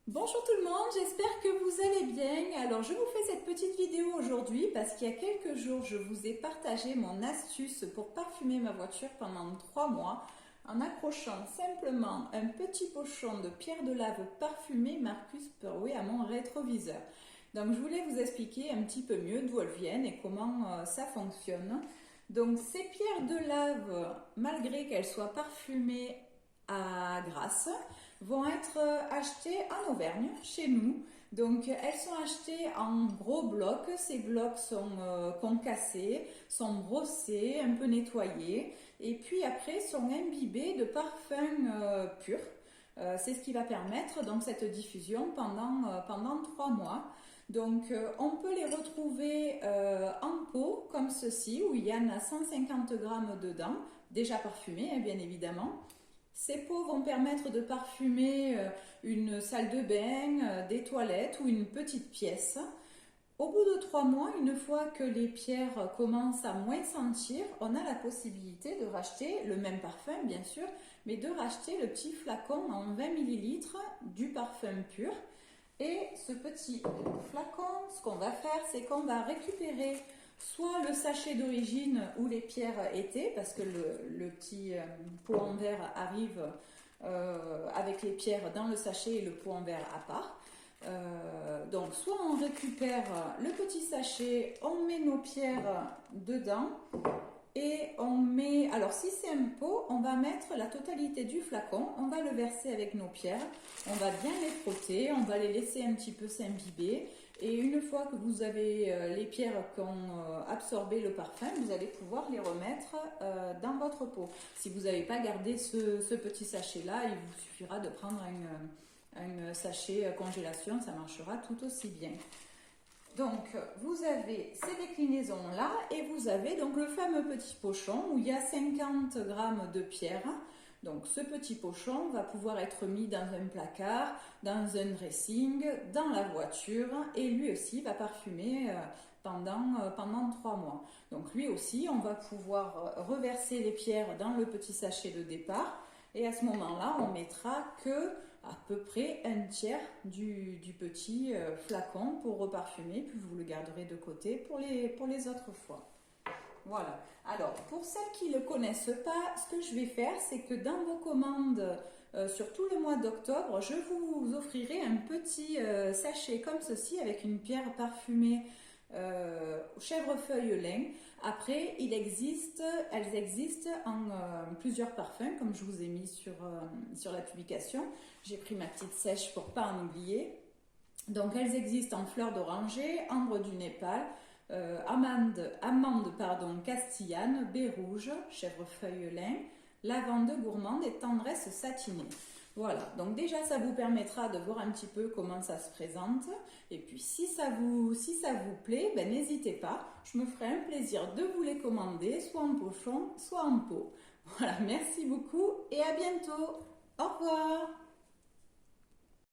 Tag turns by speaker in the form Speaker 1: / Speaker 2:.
Speaker 1: Bonjour tout le monde, j'espère que vous allez bien. Alors je vous fais cette petite vidéo aujourd'hui parce qu'il y a quelques jours je vous ai partagé mon astuce pour parfumer ma voiture pendant 3 mois en accrochant simplement un petit pochon de pierre de lave parfumée Marcus Perway à mon rétroviseur. Donc je voulais vous expliquer un petit peu mieux d'où elles viennent et comment ça fonctionne. Donc ces pierres de lave, malgré qu'elles soient parfumées à Grasse, vont être achetées en Auvergne, chez nous. Donc elles sont achetées en gros blocs. Ces blocs sont concassés, sont brossés, un peu nettoyés et puis après sont imbibés de parfums purs. C'est ce qui va permettre donc cette diffusion pendant 3 mois. Donc on peut les retrouver en pot comme ceci où il y en a 150 grammes dedans, déjà parfumés bien évidemment. Ces pots vont permettre de parfumer une salle de bain, des toilettes ou une petite pièce. Au bout de 3 mois, une fois que les pierres commencent à moins sentir, on a la possibilité de racheter le même parfum, bien sûr, mais de racheter le petit flacon en 20 ml du parfum pur. Et ce petit flacon, ce qu'on va faire, c'est qu'on va récupérer soit le sachet d'origine où les pierres étaient, parce que le petit pot en verre arrive avec les pierres dans le sachet et le pot en verre à part. Donc soit on récupère le petit sachet, on met nos pierres dedans et on met, alors si c'est un pot, on va mettre la totalité du flacon, on va le verser avec nos pierres, on va bien les frotter, on va les laisser un petit peu s'imbiber et une fois que vous avez les pierres qui ont absorbé le parfum, vous allez pouvoir les remettre dans votre pot. Si vous n'avez pas gardé ce petit sachet là, il vous suffira de prendre un sachet congélation, ça marchera tout aussi bien. Donc vous avez ces déclinaisons là et vous avez donc le fameux petit pochon où il y a 50 grammes de pierre. Donc ce petit pochon va pouvoir être mis dans un placard, dans un dressing, dans la voiture et lui aussi va parfumer pendant 3 mois. Donc lui aussi on va pouvoir reverser les pierres dans le petit sachet de départ et à ce moment-là on mettra que à peu près un tiers du petit flacon pour reparfumer, puis vous le garderez de côté pour les autres fois. Voilà. Alors, pour celles qui ne le connaissent pas, ce que je vais faire, c'est que dans vos commandes sur tout le mois d'octobre, je vous offrirai un petit sachet comme ceci avec une pierre parfumée chèvrefeuille lin. Après, elles existent en plusieurs parfums, comme je vous ai mis sur la publication. J'ai pris ma petite sèche pour pas en oublier. Donc, elles existent en fleur d'oranger, ambre du Népal, amande castillane, baie rouge, chèvrefeuille lin, lavande gourmande et tendresse satinée. Voilà, donc déjà ça vous permettra de voir un petit peu comment ça se présente. Et puis si ça vous plaît, ben, n'hésitez pas, je me ferai un plaisir de vous les commander, soit en pochon, soit en pot. Voilà, merci beaucoup et à bientôt. Au revoir.